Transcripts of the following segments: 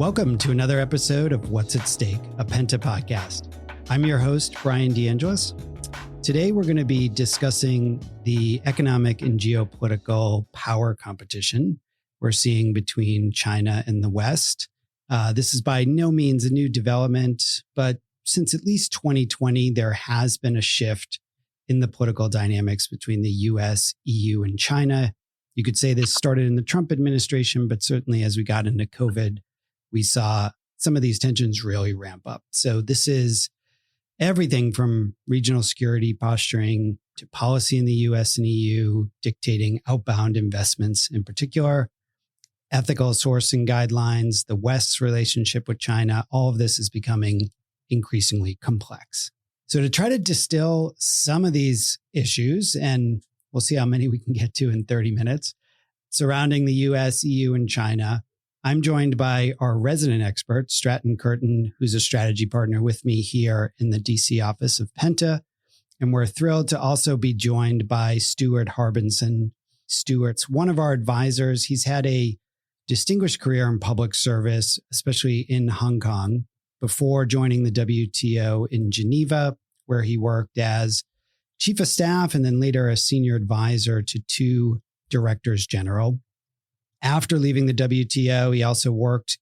Welcome to another episode of What's at Stake, a Penta podcast. I'm your host, Bryan, DeAngelis. Today, we're going to be discussing the economic and geopolitical power competition we're seeing between China and the West. This is by no means a new development, but since at least 2020, there has been a shift in the political dynamics between the US, EU, and China. You could say this started in the Trump administration, but certainly as we got into COVID, we saw some of these tensions really ramp up. So this is everything from regional security posturing to policy in the US and EU, dictating outbound investments in particular, ethical sourcing guidelines, the West's relationship with China. All of this is becoming increasingly complex. So to try to distill some of these issues, and we'll see how many we can get to in 30 minutes, surrounding the US, EU, and China, I'm joined by our resident expert, Stratton Kirton, who's a strategy partner with me here in the DC office of Penta. And we're thrilled to also be joined by Stuart Harbinson. Stuart's one of our advisors. He's had a distinguished career in public service, especially in Hong Kong, before joining the WTO in Geneva, where he worked as chief of staff and then later a senior advisor to two directors general. After leaving the WTO, he also worked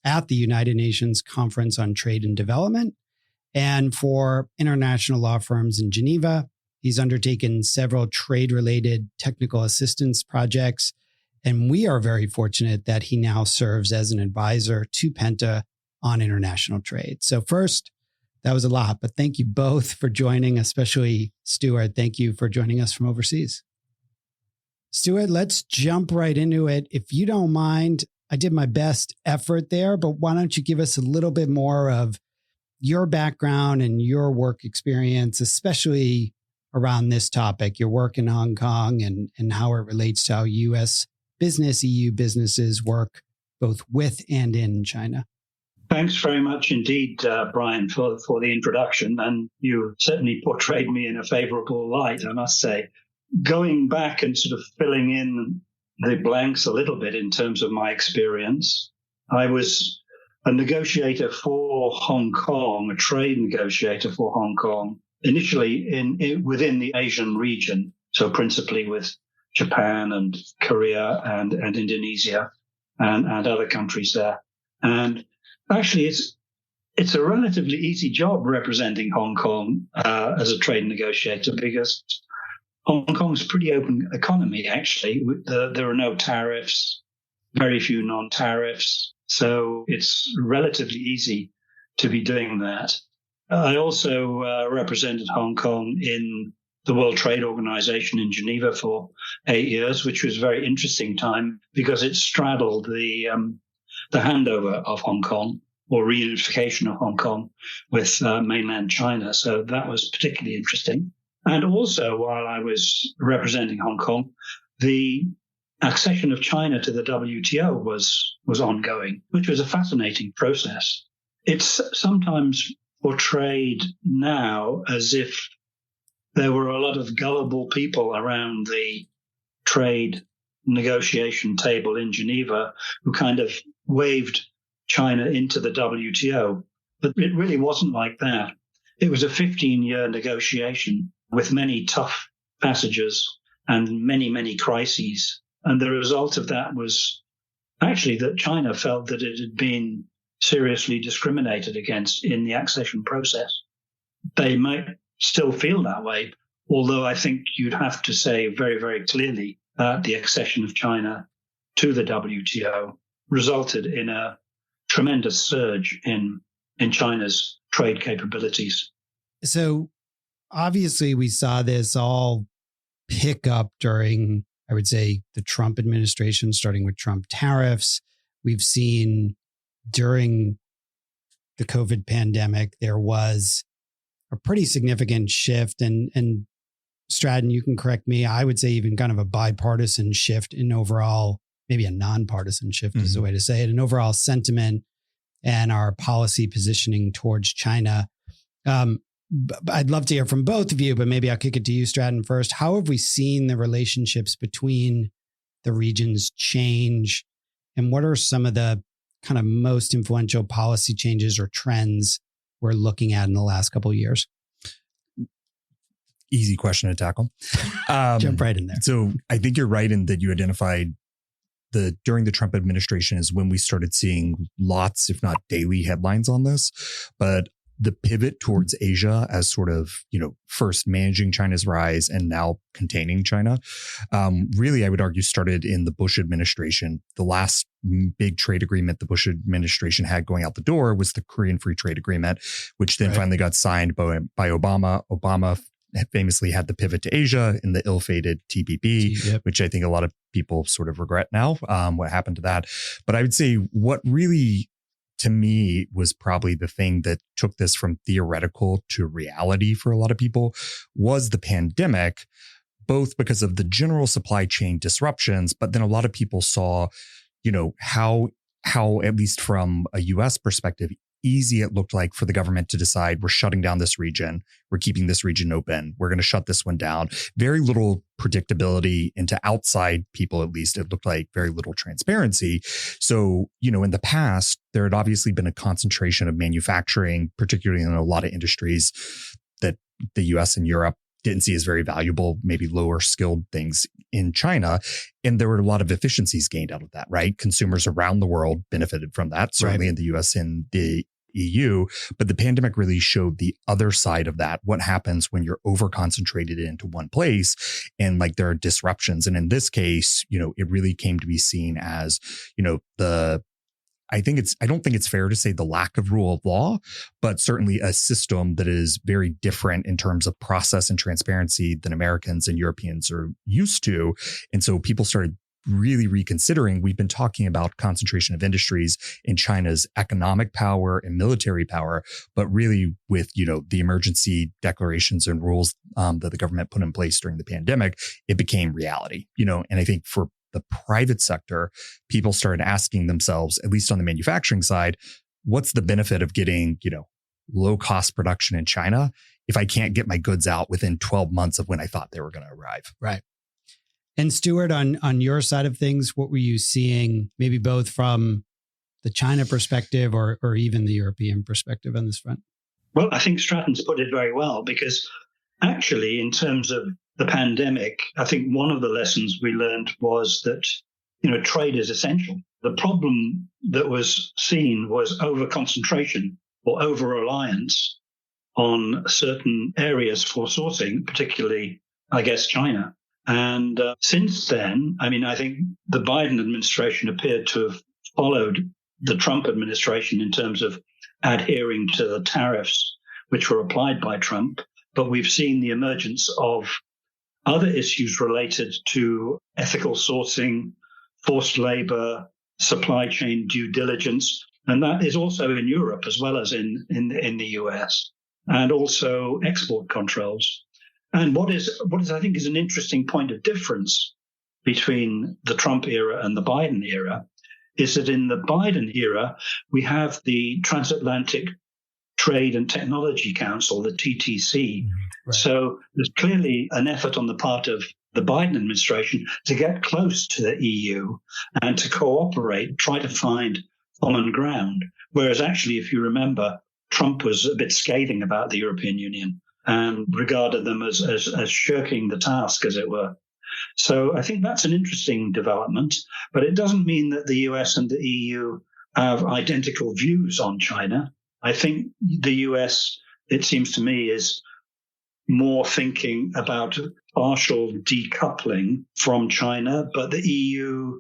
at the United Nations Conference on Trade and Development. And for international law firms in Geneva, he's undertaken several trade-related technical assistance projects. And we are very fortunate that he now serves as an advisor to Penta on international trade. So first, that was a lot, but thank you both for joining, especially Stuart. Thank you for joining us from overseas. Stuart, let's jump right into it. If you don't mind, I did my best effort there, but why don't you give us a little bit more of your background and your work experience, especially around this topic, your work in Hong Kong and how it relates to how US business, EU businesses work both with and in China. Thanks very much indeed, Bryan, for the introduction. And you certainly portrayed me in a favorable light, I must say. Going back and sort of filling in the blanks a little bit in terms of my experience, I was a negotiator for Hong Kong, a trade negotiator for Hong Kong, initially within the Asian region, so principally with Japan and Korea and Indonesia and other countries there. And actually, it's a relatively easy job representing Hong Kong as a trade negotiator because Hong Kong's a pretty open economy, actually. There are no tariffs, very few non-tariffs. So it's relatively easy to be doing that. I also represented Hong Kong in the World Trade Organization in Geneva for 8 years, which was a very interesting time because it straddled the handover of Hong Kong or reunification of Hong Kong with mainland China. So that was particularly interesting. And also, while I was representing Hong Kong, the accession of China to the WTO was ongoing, which was a fascinating process. It's sometimes portrayed now as if there were a lot of gullible people around the trade negotiation table in Geneva who kind of waved China into the WTO. But it really wasn't like that. It was a 15-year negotiation with many tough passages and many, many crises. And the result of that was actually that China felt that it had been seriously discriminated against in the accession process. They might still feel that way, although I think you'd have to say very, very clearly that the accession of China to the WTO resulted in a tremendous surge in China's trade capabilities. So obviously, we saw this all pick up during, I would say, the Trump administration, starting with Trump tariffs. We've seen during the COVID pandemic, there was a pretty significant shift. And Stratton, you can correct me, I would say even kind of a bipartisan shift in overall, maybe a nonpartisan shift is the way to say it, an overall sentiment and our policy positioning towards China. I'd love to hear from both of you, but maybe I'll kick it to you, Stratton, first. How have we seen the relationships between the regions change? And what are some of the kind of most influential policy changes or trends we're looking at in the last couple of years? Easy question to tackle. Jump right in there. So I think you're right in that you identified during the Trump administration is when we started seeing lots, if not daily, headlines on this. But the pivot towards Asia as sort of, first managing China's rise and now containing China, really, I would argue, started in the Bush administration. The last big trade agreement the Bush administration had going out the door was the Korean Free Trade Agreement, which then finally got signed by Obama. Obama famously had the pivot to Asia in the ill-fated TPP, which I think a lot of people sort of regret now, what happened to that. But I would say what really, to me, was probably the thing that took this from theoretical to reality for a lot of people was the pandemic, both because of the general supply chain disruptions, but then a lot of people saw, how at least from a US perspective, easy it looked like for the government to decide we're shutting down this region, we're keeping this region open, we're going to shut this one down. Very little predictability into outside people, at least it looked like very little transparency. So, in the past, there had obviously been a concentration of manufacturing, particularly in a lot of industries that the US and Europe didn't see as very valuable, maybe lower skilled things in China. And there were a lot of efficiencies gained out of that, right? Consumers around the world benefited from that, certainly in the US and the EU. But the pandemic really showed the other side of that, what happens when you're over concentrated into one place and there are disruptions. And in this case, it really came to be seen as, I don't think it's fair to say the lack of rule of law, but certainly a system that is very different in terms of process and transparency than Americans and Europeans are used to. And so people started really reconsidering. We've been talking about concentration of industries in China's economic power and military power, but really with, the emergency declarations and rules that the government put in place during the pandemic, it became reality, and I think for the private sector, people started asking themselves, at least on the manufacturing side, what's the benefit of getting, low cost production in China if I can't get my goods out within 12 months of when I thought they were going to arrive? Right. And Stuart, on your side of things, what were you seeing, maybe both from the China perspective or even the European perspective on this front? Well, I think Stratton's put it very well, because actually, in terms of the pandemic, I think one of the lessons we learned was that, trade is essential. The problem that was seen was over-concentration or over-reliance on certain areas for sourcing, particularly, I guess, China. And since then, I think the Biden administration appeared to have followed the Trump administration in terms of adhering to the tariffs which were applied by Trump. But we've seen the emergence of other issues related to ethical sourcing, forced labor, supply chain due diligence. And that is also in Europe as well as in the US, and also export controls. And what is I think is an interesting point of difference between the Trump era and the Biden era is that in the Biden era, we have the Transatlantic Trade and Technology Council, the TTC. Right. So there's clearly an effort on the part of the Biden administration to get close to the EU and to cooperate, try to find common ground. Whereas actually, if you remember, Trump was a bit scathing about the European Union and regarded them as shirking the task, as it were. So I think that's an interesting development, but it doesn't mean that the US and the EU have identical views on China. I think the US, it seems to me, is more thinking about partial decoupling from China, but the EU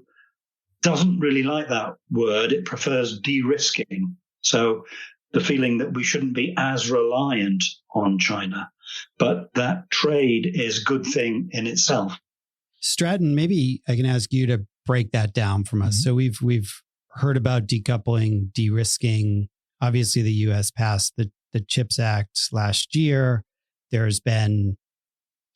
doesn't really like that word. It prefers derisking. So the feeling that we shouldn't be as reliant on China, but that trade is a good thing in itself. Stratton, maybe I can ask you to break that down from us. So we've heard about decoupling, derisking. Obviously, the U.S. passed the CHIPS Act last year. There's been,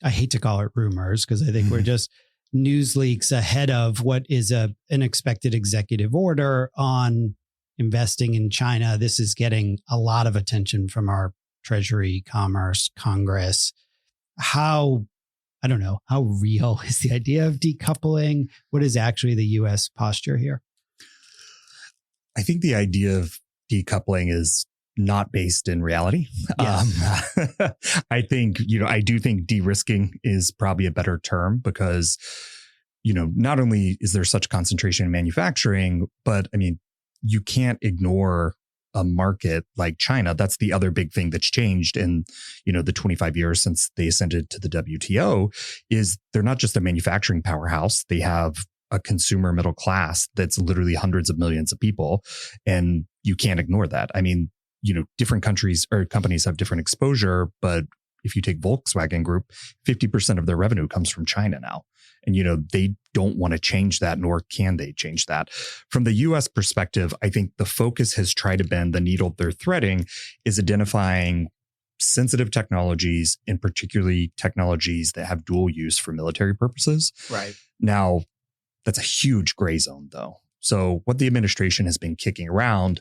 I hate to call it rumors, because I think we're just news leaks ahead of what is an expected executive order on investing in China. This is getting a lot of attention from our Treasury, Commerce, Congress. I don't know, how real is the idea of decoupling? What is actually the U.S. posture here? I think the idea of decoupling is not based in reality. Yes. I think, I do think derisking is probably a better term because, not only is there such concentration in manufacturing, but I mean, you can't ignore a market like China. That's the other big thing that's changed in, the 25 years since they ascended to the WTO is they're not just a manufacturing powerhouse. They have a consumer middle class that's literally hundreds of millions of people. And you can't ignore that. I mean, different countries or companies have different exposure, but if you take Volkswagen Group, 50% of their revenue comes from China now. And, they don't want to change that, nor can they change that. From the US perspective, I think the focus has tried to bend the needle they're threading is identifying sensitive technologies, and particularly technologies that have dual use for military purposes. Right. Now, that's a huge gray zone, though. So what the administration has been kicking around,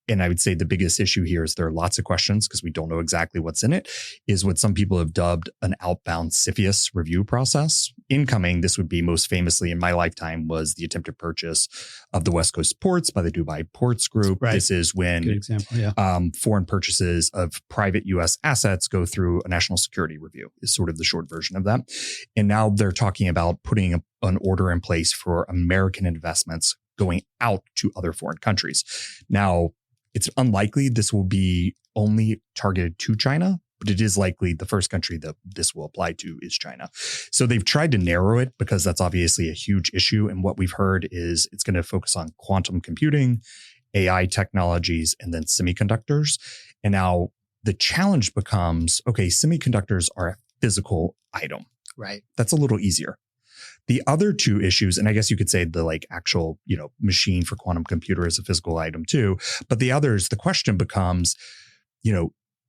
and I would say the biggest issue here is there are lots of questions because we don't know exactly what's in it, is what some people have dubbed an outbound CFIUS review process. Incoming, this would be most famously in my lifetime, was the attempted purchase of the West Coast ports by the Dubai Ports Group. Right. This is when Good example, yeah. Foreign purchases of private U.S. assets go through a national security review is sort of the short version of that. And now they're talking about putting an order in place for American investments going out to other foreign countries. Now, it's unlikely this will be only targeted to China, but it is likely the first country that this will apply to is China. So they've tried to narrow it because that's obviously a huge issue. And what we've heard is it's going to focus on quantum computing, AI technologies, and then semiconductors. And now the challenge becomes, okay, semiconductors are a physical item. Right. That's a little easier. The other two issues, and I guess you could say the actual, machine for quantum computer is a physical item too. But the others, the question becomes,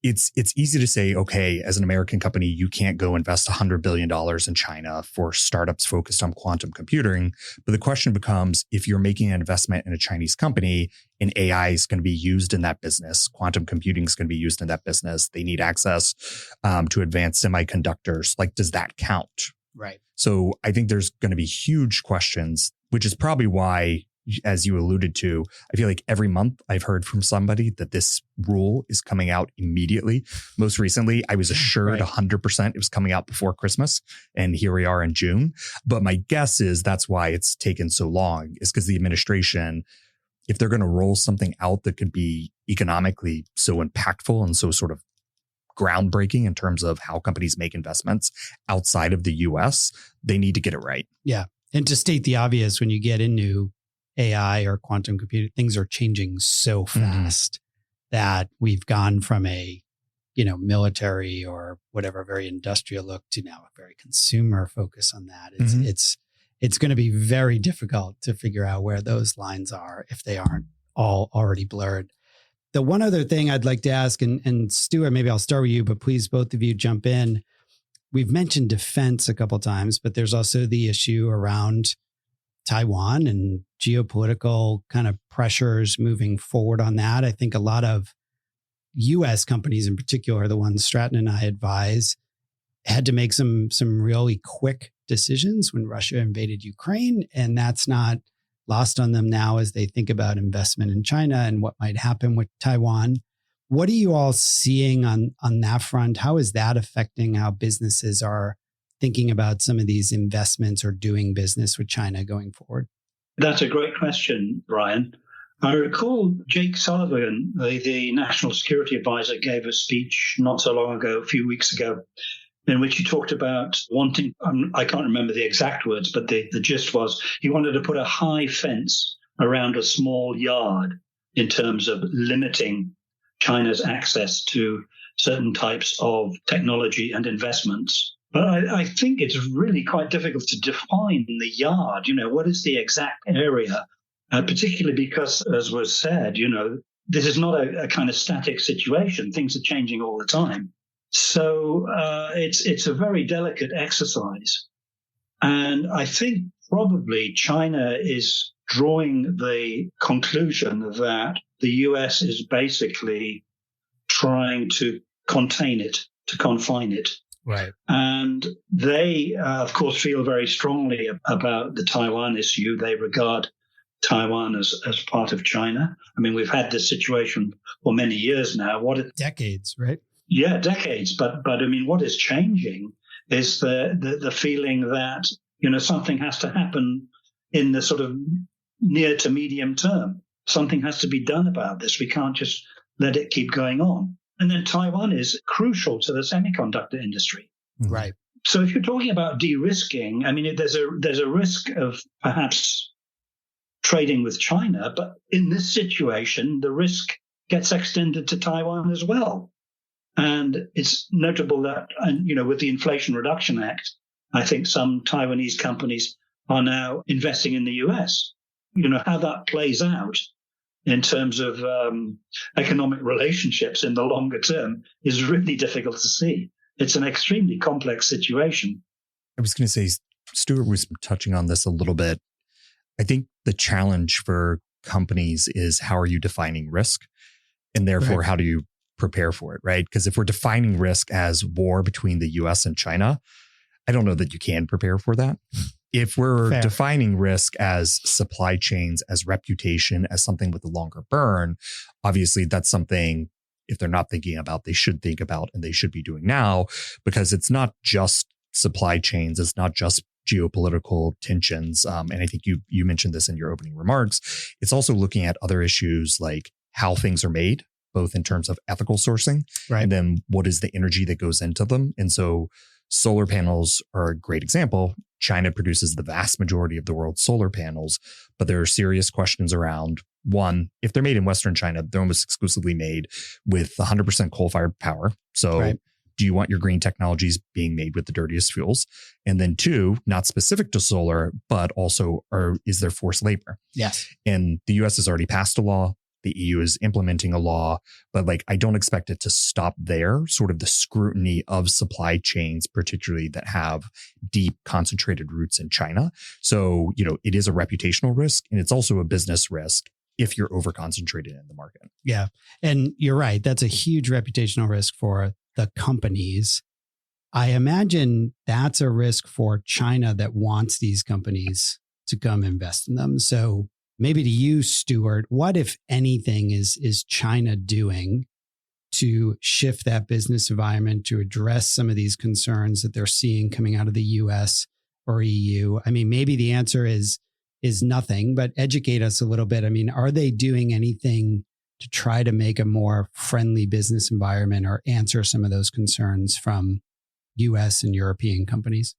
it's easy to say, okay, as an American company, you can't go invest $100 billion in China for startups focused on quantum computing. But the question becomes, if you're making an investment in a Chinese company and AI is going to be used in that business, quantum computing is going to be used in that business, they need access to advanced semiconductors. Does that count? Right. So I think there's going to be huge questions, which is probably why, as you alluded to, I feel like every month I've heard from somebody that this rule is coming out immediately. Most recently, I was assured 100% it was coming out before Christmas. And here we are in June. But my guess is that's why it's taken so long, is because the administration, if they're going to roll something out that could be economically so impactful and so sort of groundbreaking in terms of how companies make investments outside of the US, they need to get it right. Yeah. And to state the obvious, when you get into AI or quantum computing, things are changing so fast that we've gone from a, military or whatever, very industrial look to now a very consumer focus on that. It's going to be very difficult to figure out where those lines are if they aren't all already blurred. The one other thing I'd like to ask, and Stuart, maybe I'll start with you, but please both of you jump in. We've mentioned defense a couple of times, but there's also the issue around Taiwan and geopolitical kind of pressures moving forward on that. I think a lot of U.S. companies in particular, the ones Stratton and I advise, had to make some really quick decisions when Russia invaded Ukraine. And that's not lost on them now as they think about investment in China and what might happen with Taiwan. What are you all seeing on that front? How is that affecting how businesses are thinking about some of these investments or doing business with China going forward? That's a great question, Bryan. I recall Jake Sullivan, the National Security Advisor, gave a speech not so long ago, a few weeks ago, in which he talked about wanting, I can't remember the exact words, but the gist was he wanted to put a high fence around a small yard in terms of limiting China's access to certain types of technology and investments. But I think it's really quite difficult to define the yard. What is the exact area? Particularly because, as was said, this is not a kind of static situation. Things are changing all the time. So it's a very delicate exercise. And I think probably China is drawing the conclusion that the US is basically trying to contain it, to confine it. Right. And they, of course, feel very strongly about the Taiwan issue. They regard Taiwan as part of China. I mean, we've had this situation for many years now. Decades, right? Yeah, decades. But I mean, what is changing is the feeling that, something has to happen in the sort of near to medium term. Something has to be done about this. We can't just let it keep going on. And then Taiwan is crucial to the semiconductor industry. Right. So if you're talking about de-risking, I mean, there's a risk of perhaps trading with China, but in this situation, the risk gets extended to Taiwan as well. And it's notable that, with the Inflation Reduction Act, I think some Taiwanese companies are now investing in the US. How that plays out in terms of economic relationships in the longer term is really difficult to see. It's an extremely complex situation. I was going to say, Stuart was touching on this a little bit. I think the challenge for companies is how are you defining risk? And therefore, how do you prepare for it, right? Because if we're defining risk as war between the US and China, I don't know that you can prepare for that. If we're defining risk as supply chains, as reputation, as something with a longer burn, obviously that's something, if they're not thinking about, they should think about and they should be doing now, because it's not just supply chains. It's not just geopolitical tensions. And I think you mentioned this in your opening remarks. It's also looking at other issues like how things are made, both in terms of ethical sourcing, and then what is the energy that goes into them. And so solar panels are a great example. China produces the vast majority of the world's solar panels, but there are serious questions around, one, if they're made in Western China, they're almost exclusively made with 100% coal-fired power. So do you want your green technologies being made with the dirtiest fuels? And then two, not specific to solar, but also is there forced labor? Yes. And the US has already passed a law. The EU is implementing a law, but I don't expect it to stop there. Sort of the scrutiny of supply chains, particularly that have deep concentrated roots in China. So, it is a reputational risk, and it's also a business risk if you're over concentrated in the market. Yeah. And you're right. That's a huge reputational risk for the companies. I imagine that's a risk for China that wants these companies to come invest in them. So maybe to you, Stuart, what, if anything, is China doing to shift that business environment to address some of these concerns that they're seeing coming out of the US or EU? I mean, maybe the answer is nothing, but educate us a little bit. I mean, are they doing anything to try to make a more friendly business environment or answer some of those concerns from US and European companies?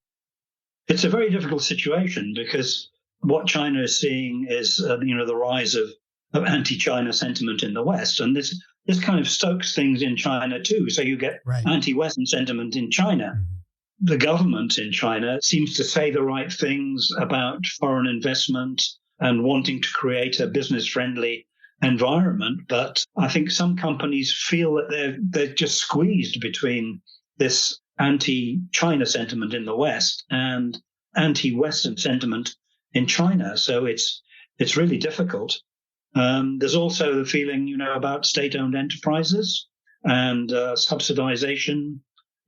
It's a very difficult situation because what China is seeing is, the rise of anti-China sentiment in the West. And this kind of stokes things in China too. So you get anti-Western sentiment in China. Mm-hmm. The government in China seems to say the right things about foreign investment and wanting to create a business-friendly environment. But I think some companies feel that they're just squeezed between this anti-China sentiment in the West and anti-Western sentiment in China. So it's really difficult. There's also the feeling, about state-owned enterprises and subsidization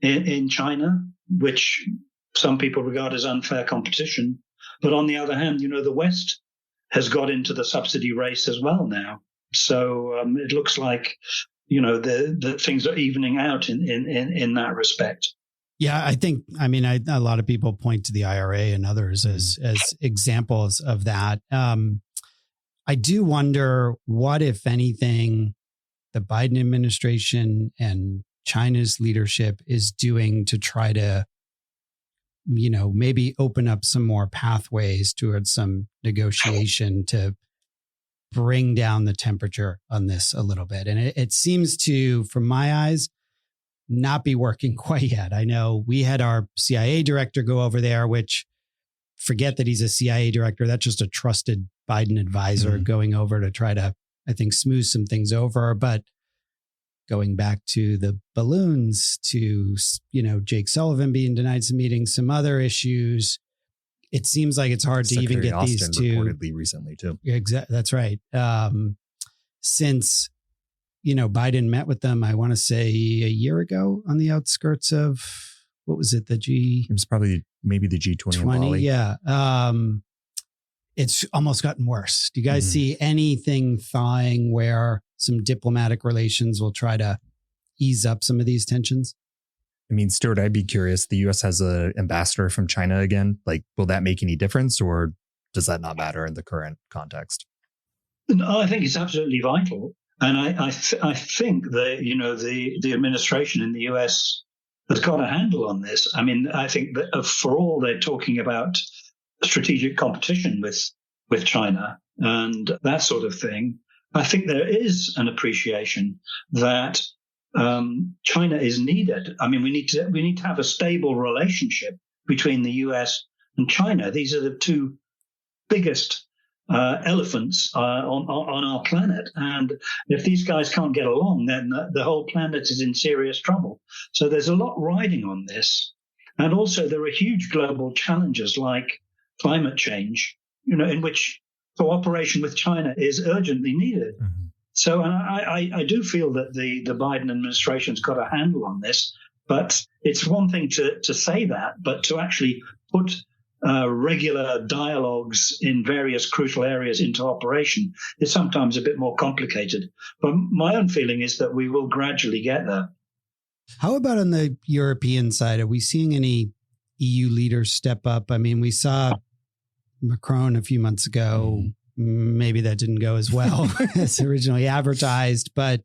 in China, which some people regard as unfair competition. But on the other hand, the West has got into the subsidy race as well now. So it looks like, the things are evening out in that respect. Yeah, I think, a lot of people point to the IRA and others as examples of that. I do wonder what, if anything, the Biden administration and China's leadership is doing to try to, maybe open up some more pathways towards some negotiation to bring down the temperature on this a little bit. And it seems to, from my eyes, not be working quite yet. I know we had our CIA director go over there, which, forget that he's a CIA director. That's just a trusted Biden advisor going over to try to, I think, smooth some things over. But going back to the balloons, to, Jake Sullivan being denied some meetings, some other issues, it seems like it's hard to even get these two. Reportedly recently too. Exactly. That's right. Since Biden met with them, I want to say a year ago on the outskirts of, what was it? It was probably maybe the G20 in Bali. Yeah. it's almost gotten worse. Do you guys Mhm. see anything thawing where some diplomatic relations will try to ease up some of these tensions? I mean, Stuart, I'd be curious. The U.S. has an ambassador from China again. Like, will that make any difference, or does that not matter in the current context? No, I think it's absolutely vital, and I think that the administration in the US has got a handle on this. I mean, I think that for all they're talking about strategic competition with China and that sort of thing, I think there is an appreciation that China is needed. I mean, we need to have a stable relationship between the US and China. These are the two biggest elephants on our planet, and if these guys can't get along, then the whole planet is in serious trouble. So there's a lot riding on this, and also there are huge global challenges like climate change, in which cooperation with China is urgently needed. Mm-hmm. So I do feel that the Biden administration's got a handle on this, but it's one thing to say that, but to actually put regular dialogues in various crucial areas into operation is sometimes a bit more complicated. But my own feeling is that we will gradually get there. How about on the European side? Are we seeing any EU leaders step up? I mean, we saw Macron a few months ago. Maybe that didn't go as well as originally advertised, but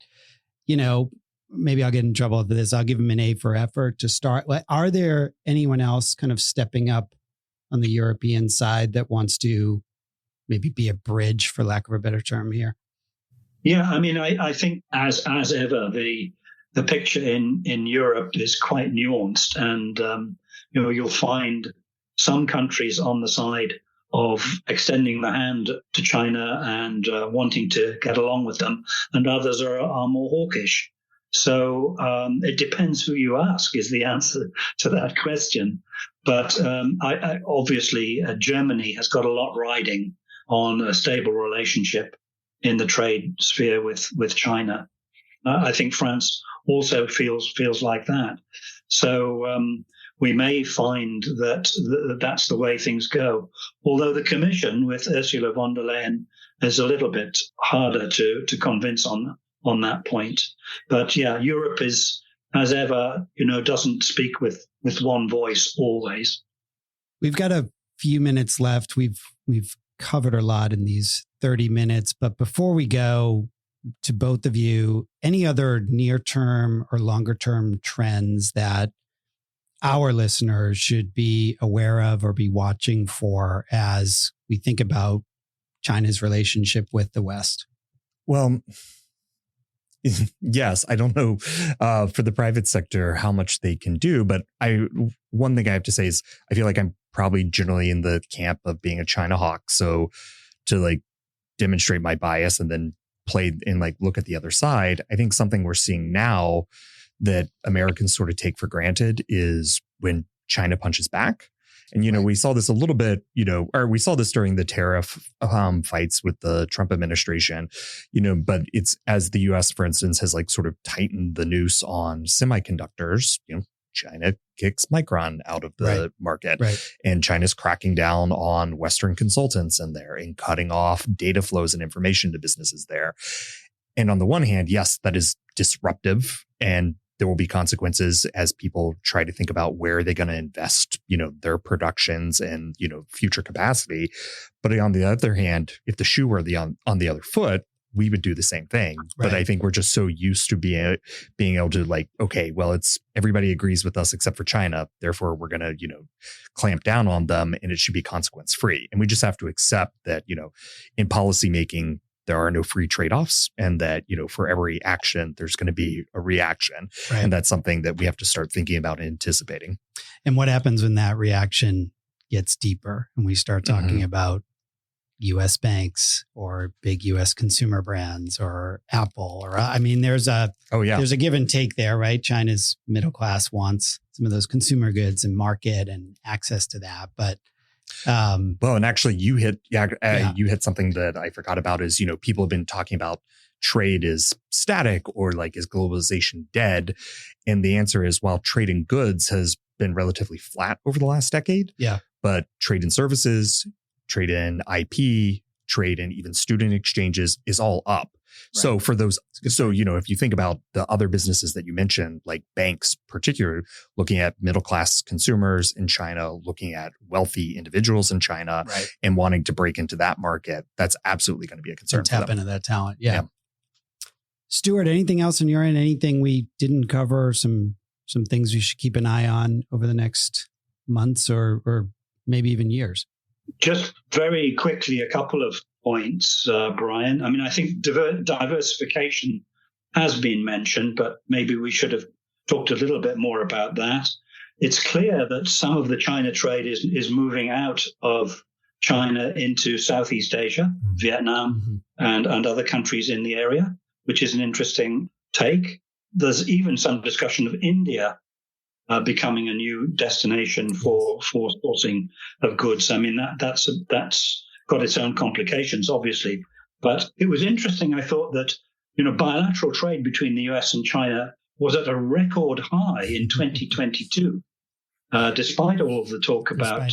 maybe I'll get in trouble for this. I'll give him an A for effort to start. Are there anyone else kind of stepping up on the European side that wants to maybe be a bridge, for lack of a better term here? Yeah, I mean, I think as ever, the picture in Europe is quite nuanced, and you'll find some countries on the side of extending the hand to China and wanting to get along with them, and others are more hawkish. So it depends who you ask is the answer to that question. But obviously, Germany has got a lot riding on a stable relationship in the trade sphere with China. I think France also feels like that. So we may find that that's the way things go. Although the Commission with Ursula von der Leyen is a little bit harder to convince on that point. But yeah, Europe is, as ever, doesn't speak with one voice always. We've got a few minutes left. We've covered a lot in these 30 minutes, but before we go, to both of you, any other near-term or longer-term trends that our listeners should be aware of or be watching for as we think about China's relationship with the West? Well, yes, I don't know for the private sector how much they can do, but one thing I have to say is I feel like I'm probably generally in the camp of being a China hawk. So to demonstrate my bias and then play and look at the other side, I think something we're seeing now that Americans sort of take for granted is when China punches back. And, we saw this a little bit, or we saw this during the tariff fights with the Trump administration, but it's as the US, for instance, has sort of tightened the noose on semiconductors, China kicks Micron out of the market, and China's cracking down on Western consultants in there and cutting off data flows and information to businesses there. And on the one hand, yes, that is disruptive, and there will be consequences as people try to think about where they're going to invest, their productions and, future capacity. But on the other hand, if the shoe were on the other foot, we would do the same thing. But I think we're just so used to being able to okay, well, it's everybody agrees with us except for China. Therefore, we're going to, clamp down on them, and it should be consequence free. And we just have to accept that, in policymaking, there are no free trade-offs, and that, for every action, there's going to be a reaction. Right. And that's something that we have to start thinking about and anticipating. And what happens when that reaction gets deeper and we start talking about U.S. banks or big U.S. consumer brands or Apple, or there's a give and take there, right? China's middle class wants some of those consumer goods and market and access to that, but well, and actually, you hit something that I forgot about is people have been talking about trade is static or is globalization dead, and the answer is while trade in goods has been relatively flat over the last decade, but trade in services, trade in IP, trade in even student exchanges is all up. Right. So for those, if you think about the other businesses that you mentioned, like banks, particularly looking at middle-class consumers in China, looking at wealthy individuals in China, right, and wanting to break into that market, that's absolutely going to be a concern. Tap into that talent. Yeah. Stuart, anything else on your end? Anything we didn't cover? Some things we should keep an eye on over the next months or maybe even years? Just very quickly, a couple of points, Bryan. I mean, I think diversification has been mentioned, but maybe we should have talked a little bit more about that. It's clear that some of the China trade is moving out of China into Southeast Asia, Vietnam, and other countries in the area, which is an interesting take. There's even some discussion of India becoming a new destination for sourcing of goods. I mean, that's got its own complications, obviously. But it was interesting, I thought, that bilateral trade between the US and China was at a record high in 2022, despite all of the talk about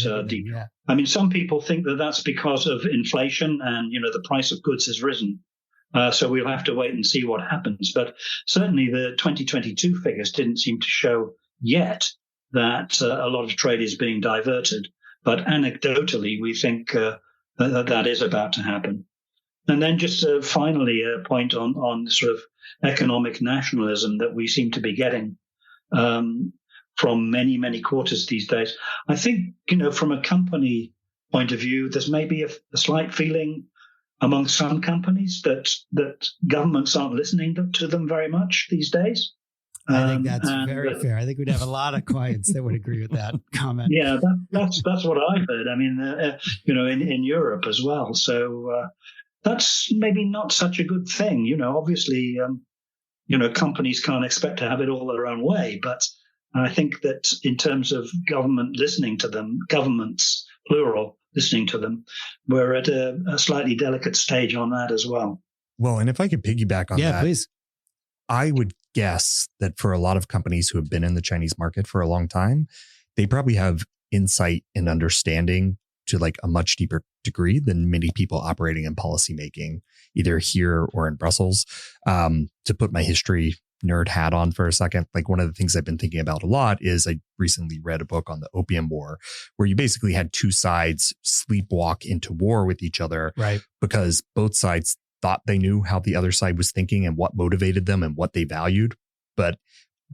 I mean, some people think that that's because of inflation and, the price of goods has risen. So we'll have to wait and see what happens. But certainly the 2022 figures didn't seem to show yet that a lot of trade is being diverted. But anecdotally, we think that is about to happen. And then just finally, a point on sort of economic nationalism that we seem to be getting from many, many quarters these days. I think, from a company point of view, there's maybe a slight feeling among some companies that governments aren't listening to them very much these days. I think that's very fair. I think we'd have a lot of clients that would agree with that comment. Yeah, that's what I heard. I mean, in Europe as well. So that's maybe not such a good thing. Obviously, companies can't expect to have it all their own way. But I think that in terms of government listening to them, governments, plural, listening to them, we're at a slightly delicate stage on that as well. Well, and if I could piggyback on that. Yeah, please. I would guess that for a lot of companies who have been in the Chinese market for a long time, they probably have insight and understanding to like a much deeper degree than many people operating in policymaking, either here or in Brussels. To put my history nerd hat on for a second, like one of the things I've been thinking about a lot is I recently read a book on the Opium War, where you basically had two sides sleepwalk into war with each other, right? Because both sides thought they knew how the other side was thinking and what motivated them and what they valued. But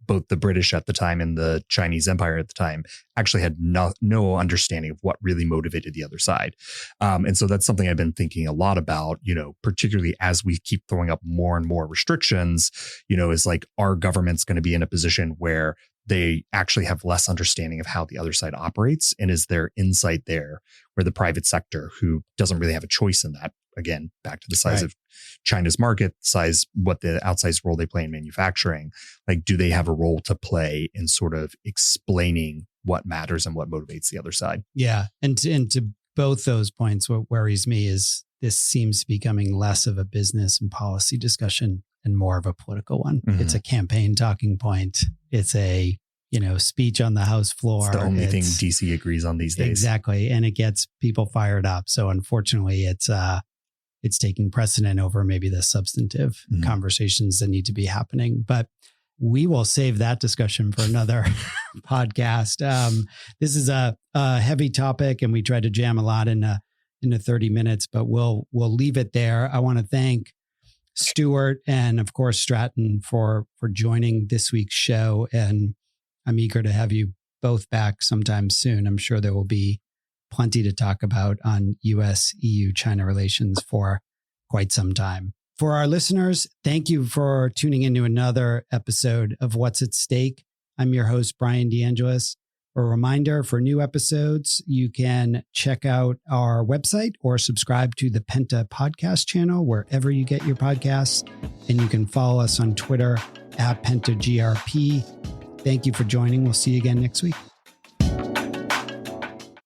both the British at the time and the Chinese Empire at the time actually had no understanding of what really motivated the other side. And so that's something I've been thinking a lot about, particularly as we keep throwing up more and more restrictions, is like, are governments going to be in a position where they actually have less understanding of how the other side operates? And is there insight there where the private sector, who doesn't really have a choice in that, again, back to the size of China's market, what the outsized role they play in manufacturing, like, do they have a role to play in sort of explaining what matters and what motivates the other side? Yeah. And to both those points, what worries me is this seems becoming less of a business and policy discussion and more of a political one. Mm-hmm. It's a campaign talking point. It's a, speech on the House floor. It's the only thing DC agrees on these days. Exactly. And it gets people fired up. So unfortunately, it's taking precedent over maybe the substantive conversations that need to be happening. But we will save that discussion for another podcast. This is a heavy topic, and we tried to jam a lot into 30 minutes, but we'll leave it there. I want to thank Stuart and, of course, Stratton for joining this week's show. And I'm eager to have you both back sometime soon. I'm sure there will be plenty to talk about on US-EU-China relations for quite some time. For our listeners, thank you for tuning into another episode of What's at Stake. I'm your host, Bryan DeAngelis. A reminder, for new episodes, you can check out our website or subscribe to the Penta podcast channel wherever you get your podcasts. And you can follow us on Twitter @PentaGRP. Thank you for joining. We'll see you again next week.